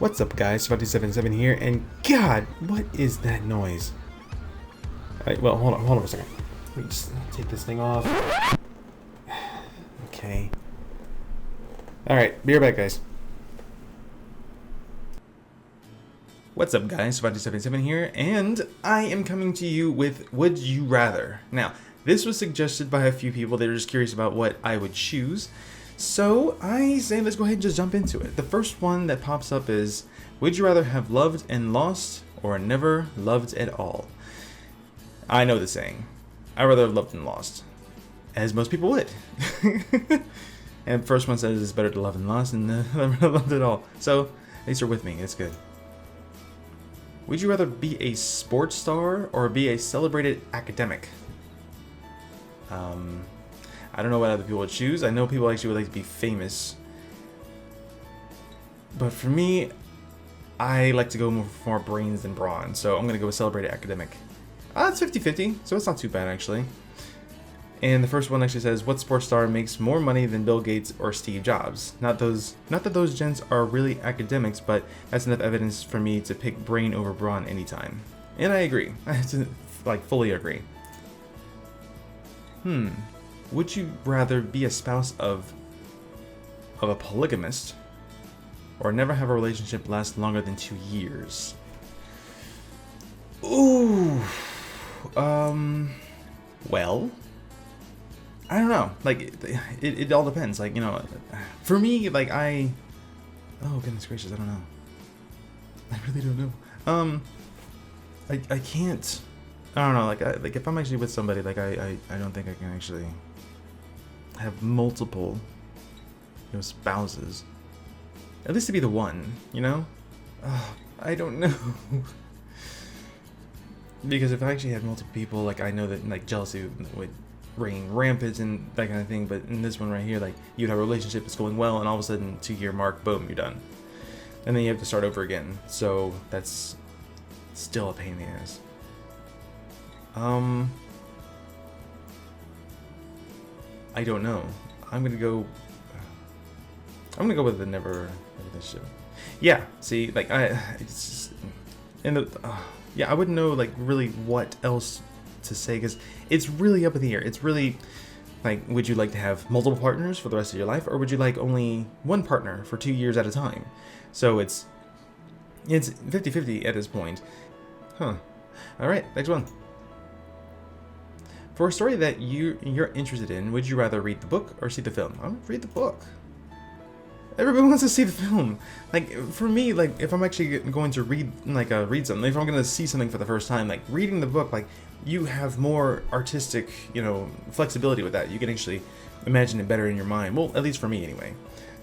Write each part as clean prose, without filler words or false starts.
What's up, guys? 577 here, and God, what is that noise? Alright, well, hold on for a second. Let me just take this thing off. Okay. Alright, be right back, guys. What's up, guys? 577 here, and I am coming to you with Would You Rather. Now, this was suggested by a few people. They were just curious about what I would choose. So I say let's go ahead and just jump into it. The first one that pops up is, would you rather have loved and lost or never loved at all? I know the saying. I'd rather have loved and lost. As most people would. And the first one says it's better to love and lost than never loved at all. So at least you're with me. It's good. Would you rather be a sports star or be a celebrated academic? I don't know what other people would choose. I know people actually would like to be famous. But for me, I like to go more for more brains than brawn. So I'm going to go with celebrated academic. It's 50-50, so it's not too bad actually. And the first one actually says, what sports star makes more money than Bill Gates or Steve Jobs? Not that those gents are really academics, but that's enough evidence for me to pick brain over brawn anytime. And I agree. I like fully agree. Would you rather be a spouse of a polygamist or never have a relationship last longer than 2 years? Ooh. Well, I don't know. Like, it all depends. Like, you know, for me, like, oh, goodness gracious, I don't know. I really don't know. I can't. I don't know. Like if I'm actually with somebody, like, I don't think I can actually have multiple, you know, spouses. At least to be the one, you know? I don't know. Because if I actually had multiple people, like, I know that, like, jealousy would reign rampant and that kind of thing. But in this one right here, like, you'd have a relationship that's going well, and all of a sudden, 2-year mark, boom, you're done. And then you have to start over again. So that's still a pain in the ass. I don't know. I'm gonna go with the never relationship. Yeah. See, like it's just, yeah, I wouldn't know like really what else to say because it's really up in the air. It's really like, would you like to have multiple partners for the rest of your life, or would you like only one partner for 2 years at a time? So it's 50-50 at this point. All right, next one. For a story that you're interested in, would you rather read the book or see the film? I would read the book. Everybody wants to see the film. Like, for me, like, if I'm actually going to read something, if I'm going to see something for the first time, like, reading the book, like, you have more artistic, you know, flexibility with that. You can actually imagine it better in your mind. Well, at least for me, anyway.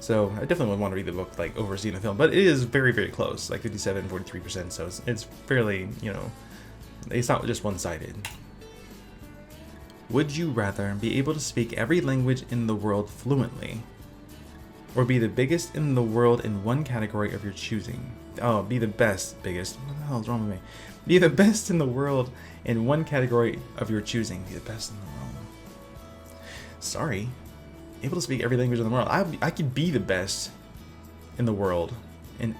So, I definitely would want to read the book, like, over seeing the film. But it is very, very close, like 57, 43%, so it's fairly, you know, it's not just one-sided. Would you rather be able to speak every language in the world fluently, or be the biggest in the world in one category of your choosing? Oh, be the biggest. What the hell is wrong with me? Be the best in the world in one category of your choosing. Be the best in the world. Sorry. Able to speak every language in the world. I could be the best in the world in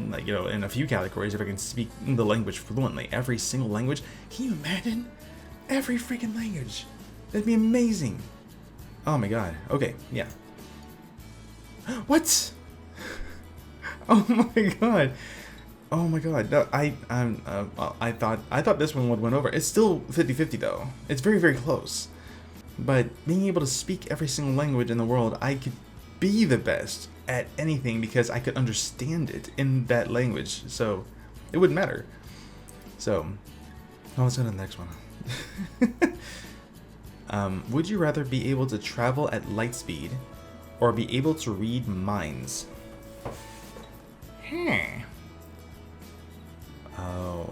like, you know, in a few categories if I can speak the language fluently. Every single language. Can you imagine? Every freaking language. That'd be amazing. Oh my god. Okay, yeah. What? Oh my god. Oh my god. No, I thought this one would win over. It's still 50-50 though. It's very, very close. But being able to speak every single language in the world, I could be the best at anything because I could understand it in that language. So it wouldn't matter. So let's go to the next one. Would you rather be able to travel at light speed or be able to read minds? Oh,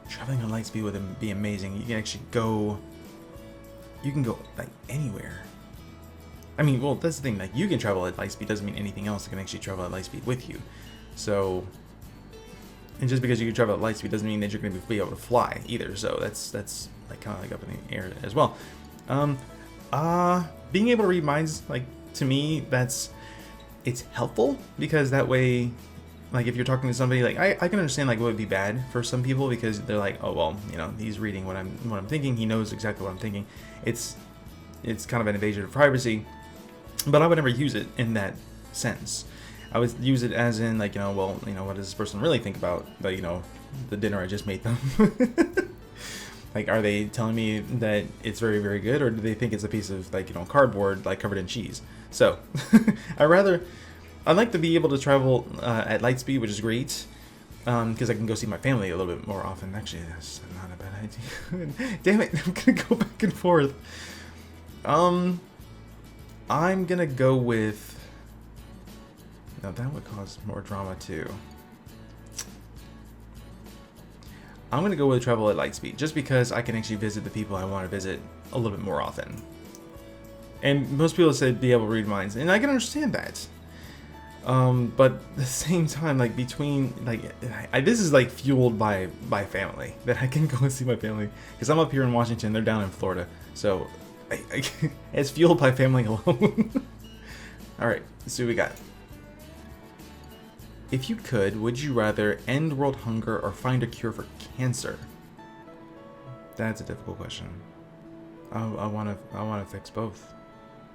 traveling at light speed would be amazing. You can actually go. You can go like anywhere. I mean, well, that's the thing. Like, you can travel at light speed doesn't mean anything else can actually travel at light speed with you. So, and just because you can travel at light speed doesn't mean that you're going to be able to fly either. So that's like kind of like up in the air as well. Being able to read minds, like, to me, it's helpful because that way like if you're talking to somebody, like I can understand like what would be bad for some people because they're like, oh well, you know, he's reading what I'm thinking. He knows exactly what I'm thinking. It's kind of an invasion of privacy, but I would never use it in that sense. I would use it as in like, you know, well, you know, what does this person really think about the, you know, the dinner I just made them? Like, are they telling me that it's very, very good, or do they think it's a piece of like, you know, cardboard like covered in cheese? So I'd like to be able to travel at light speed, which is great, because I can go see my family a little bit more often. Actually, that's not a bad idea. Damn it, I'm gonna go back and forth. I'm gonna go with. Now that would cause more drama too. I'm gonna go with travel at light speed, just because I can actually visit the people I want to visit a little bit more often. And most people said be able to read minds, and I can understand that. But at the same time, like between like this is like fueled by family, that I can go and see my family, because I'm up here in Washington, they're down in Florida, so it's fueled by family alone. All right, let's see what we got. If you could, would you rather end world hunger or find a cure for cancer? That's a difficult question. I wanna fix both.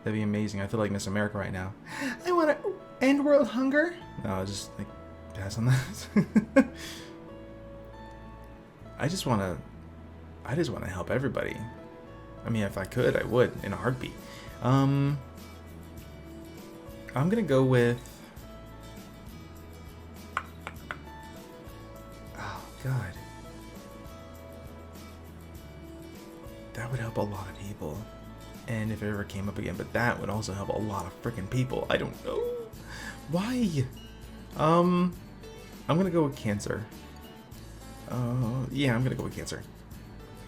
That'd be amazing. I feel like Miss America right now. I wanna end world hunger. No, I'll just like pass on that. I just wanna help everybody. I mean, if I could, I would in a heartbeat. I'm gonna go with. God, that would help a lot of people, and if it ever came up again, but that would also help a lot of freaking people. I don't know why. I'm gonna go with cancer. Yeah, I'm gonna go with cancer.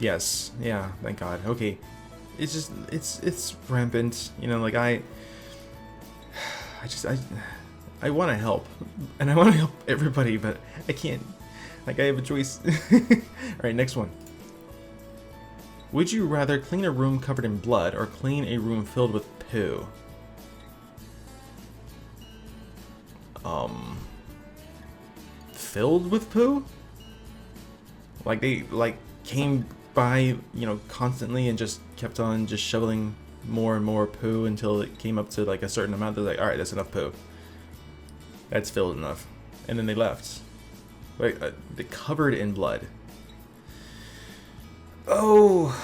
Yes, yeah, thank God. Okay, it's just it's rampant, you know. Like I want to help, and I want to help everybody, but I can't. Like, I have a choice. Alright, next one. Would you rather clean a room covered in blood or clean a room filled with poo? Filled with poo? Like, they, like, came by, you know, constantly and just kept on just shoveling more and more poo until it came up to, like, a certain amount. They're like, alright, that's enough poo. That's filled enough. And then they left. Wait, they're covered in blood. Oh,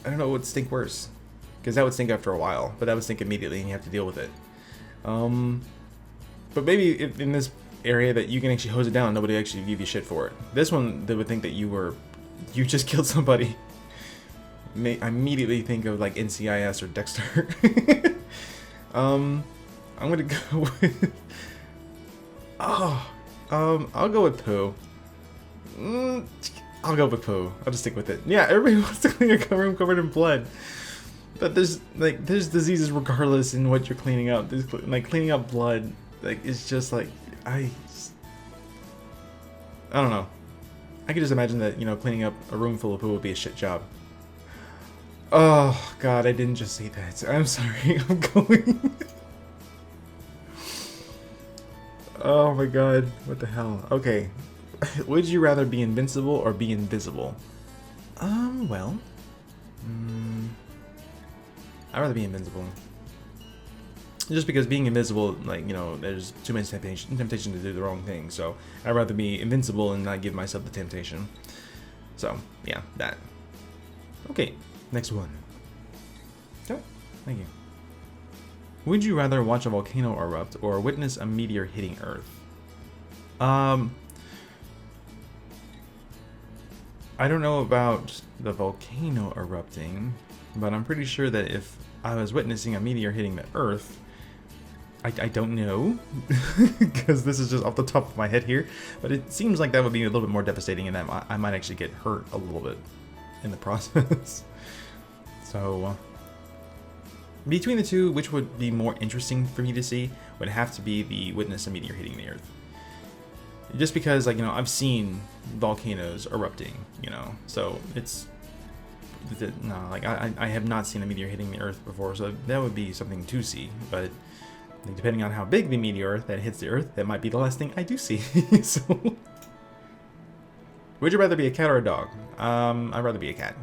I don't know what would stink worse, because that would stink after a while, but that would stink immediately, and you have to deal with it. But maybe if in this area that you can actually hose it down, nobody actually give you shit for it. This one, they would think that you just killed somebody. I immediately think of like NCIS or Dexter. I'm gonna go with. I'll go with poo. I'll go with poo. I'll just stick with it. Yeah, everybody wants to clean a room covered in blood, but there's diseases regardless in what you're cleaning up. There's, like, cleaning up blood, like, it's just like I don't know. I could just imagine that, you know, cleaning up a room full of poo would be a shit job. Oh God, I didn't just say that. I'm sorry. I'm going. Oh my God, what the hell? Okay, would you rather be invincible or be invisible? Well, I'd rather be invincible. Just because being invisible, like, you know, there's too much temptation to do the wrong thing. So I'd rather be invincible and not give myself the temptation. So yeah, that. Okay, next one. Oh, thank you. Would you rather watch a volcano erupt or witness a meteor hitting Earth? I don't know about the volcano erupting, but I'm pretty sure that if I was witnessing a meteor hitting the Earth, I don't know, because this is just off the top of my head here, but it seems like that would be a little bit more devastating, and that I might actually get hurt a little bit in the process. So between the two, which would be more interesting for me to see would have to be the witness a meteor hitting the Earth. Just because, like, you know, I've seen volcanoes erupting, you know, so it's no, like I have not seen a meteor hitting the Earth before, so that would be something to see. But Like, depending on how big the meteor that hits the Earth, that might be the last thing I do see. So, would you rather be a cat or a dog? I'd rather be a cat.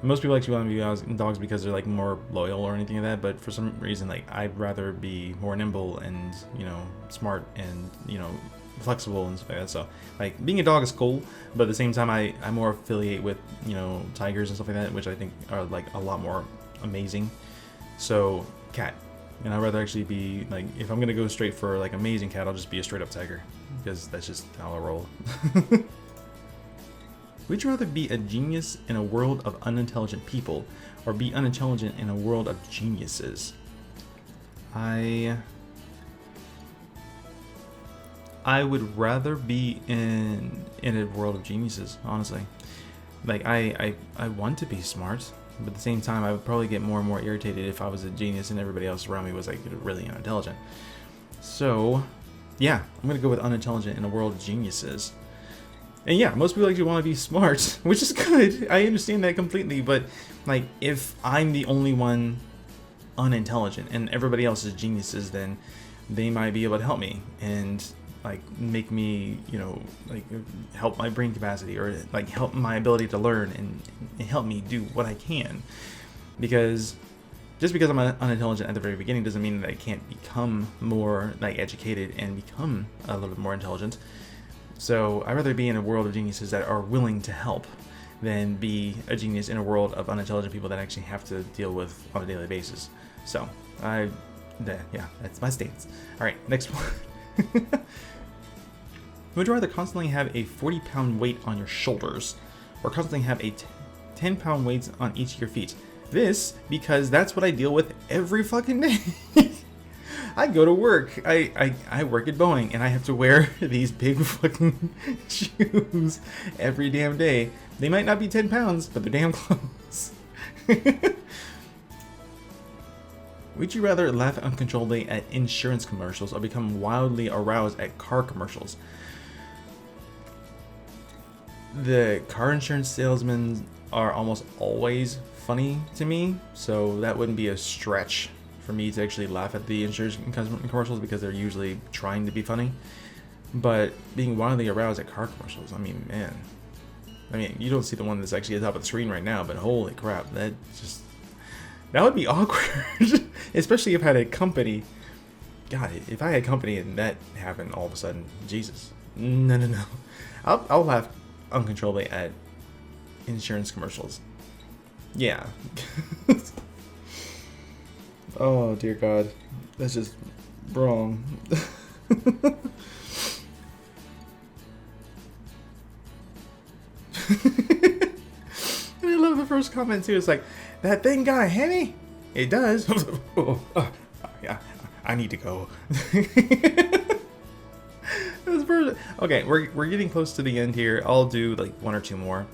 Most people actually want to be dogs because they're like more loyal or anything like that, but for some reason, like, I'd rather be more nimble and, you know, smart and, you know, flexible and stuff like that. So, like, being a dog is cool, but at the same time, I more affiliate with, you know, tigers and stuff like that, which I think are like a lot more amazing. So, cat. And I'd rather actually be like, if I'm gonna go straight for like amazing cat, I'll just be a straight up tiger, because that's just how I roll. Would you rather be a genius in a world of unintelligent people, or be unintelligent in a world of geniuses? I would rather be in a world of geniuses, honestly. Like, I want to be smart, but at the same time, I would probably get more and more irritated if I was a genius and everybody else around me was like really unintelligent. So, yeah, I'm gonna go with unintelligent in a world of geniuses. And yeah, most people actually want to be smart, which is good. I understand that completely, but like, if I'm the only one unintelligent and everybody else is geniuses, then they might be able to help me and like make me, you know, like help my brain capacity, or like help my ability to learn and help me do what I can. Because just because I'm unintelligent at the very beginning doesn't mean that I can't become more like educated and become a little bit more intelligent. So I'd rather be in a world of geniuses that are willing to help than be a genius in a world of unintelligent people that actually have to deal with on a daily basis. So yeah, that's my stance. All right, next one. Would you rather constantly have a 40-pound weight on your shoulders, or constantly have a 10-pound weight on each of your feet? This because that's what I deal with every fucking day. I go to work. I work at Boeing, and I have to wear these big fucking shoes every damn day. They might not be 10 pounds, but they're damn close. Would you rather laugh uncontrollably at insurance commercials or become wildly aroused at car commercials? The car insurance salesmen are almost always funny to me, so that wouldn't be a stretch for me to actually laugh at the insurance commercials, because they're usually trying to be funny. But being wildly aroused at car commercials, I mean, man. I mean, you don't see the one that's actually at the top of the screen right now, but holy crap, that would be awkward. Especially if I had a company. God, if I had company and that happened all of a sudden, Jesus. No. I'll laugh uncontrollably at insurance commercials. Yeah. Oh dear God, that's just wrong. And I love the first comment too. It's like, that thing got a Hemi? It does. Yeah, I need to go. That's perfect. Okay, we're getting close to the end here. I'll do like one or two more.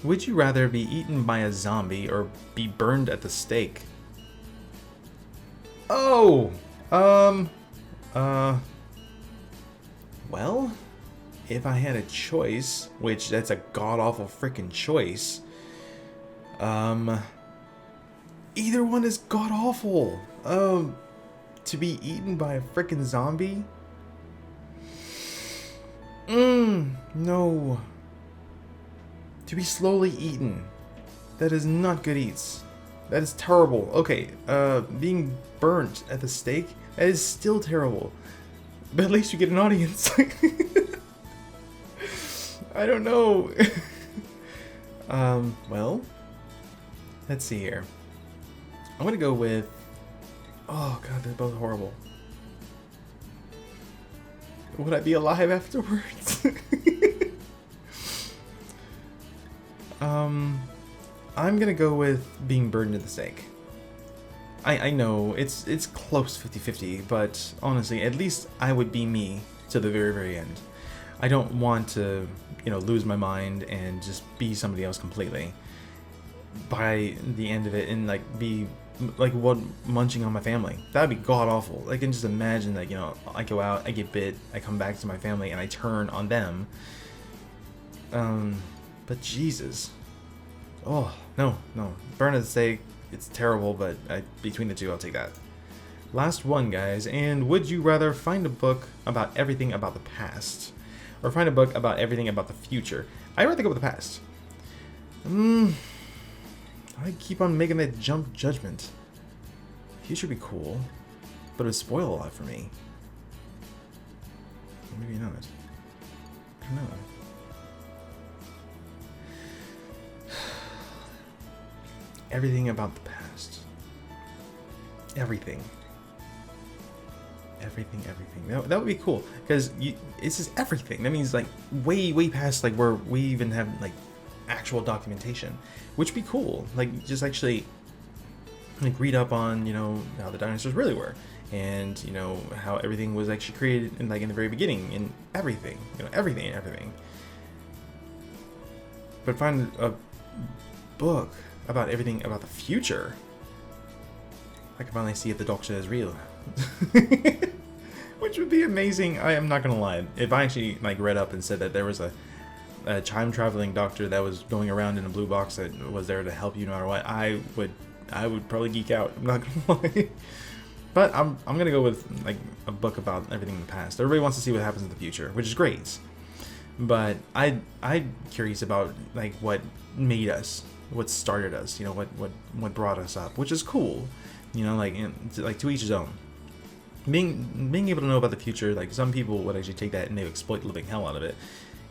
Would you rather be eaten by a zombie or be burned at the stake? Oh, well, if I had a choice, which that's a god-awful freaking choice, either one is god-awful. To be eaten by a freaking zombie? No. To be slowly eaten. That is not good eats. That is terrible. Okay, being burnt at the stake, that is still terrible. But at least you get an audience. I don't know. Well, let's see here. I'm gonna go with, oh god, they're both horrible. Would I be alive afterwards? I'm gonna go with being burned at the stake. I know it's close 50-50, but honestly, at least I would be me to the very, very end. I don't want to, lose my mind and just be somebody else completely by the end of it, and be munching on my family. That'd be god awful. I can just imagine that, I go out, I get bit, I come back to my family, and I turn on them. But Jesus. Oh, no. Burn at the stake. it's terrible, but between the two, I'll take that. Last one, guys, and would you rather find a book about everything about the past, or find a book about everything about the future? I'd rather go with the past. I keep on making that jump judgment. Future would be cool, but it would spoil a lot for me. Maybe not. I don't know. Everything about the past. Everything. That would be cool, because it's just everything. That means like way past like where we even have like actual documentation, which would be cool. Like just actually like read up on, you know, how the dinosaurs really were, and you know how everything was actually created in like in the very beginning, and everything, you know, everything. But find a book about everything about the future. I can finally see if the doctor is real. Which would be amazing. I am not gonna lie. If I actually like read up and said that there was a time traveling doctor that was going around in a blue box that was there to help you no matter what, I would probably geek out. I'm not gonna lie. But I'm gonna go with like a book about everything in the past. Everybody wants to see what happens in the future, which is great. But I'm curious about like what made us, what started us, you know, what brought us up, which is cool. You know, like to each his own. Being able to know about the future, like some people would actually take that and they would exploit the living hell out of it,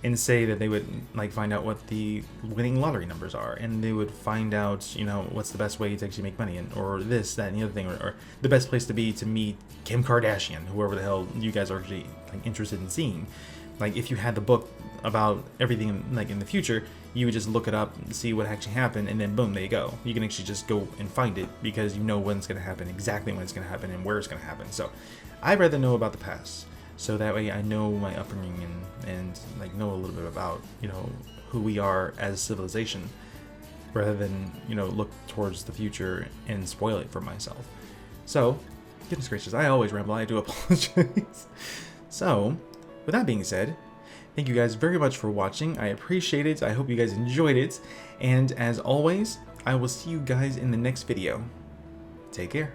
and say that they would like find out what the winning lottery numbers are, and they would find out, you know, what's the best way to actually make money, and or this, that, and the other thing, or the best place to be to meet Kim Kardashian, whoever the hell you guys are actually like interested in seeing. Like if you had the book about everything like in the future, you would just look it up and see what actually happened, and then boom, there you go. You can actually just go and find it because you know when it's going to happen, exactly when it's going to happen, and where it's going to happen. So I'd rather know about the past, so that way I know my upbringing and like know a little bit about, you know, who we are as civilization, rather than, you know, look towards the future and spoil it for myself. So goodness gracious, I always ramble. I do apologize. So with that being said, thank you guys very much for watching. I appreciate it. I hope you guys enjoyed it. And as always, I will see you guys in the next video. Take care.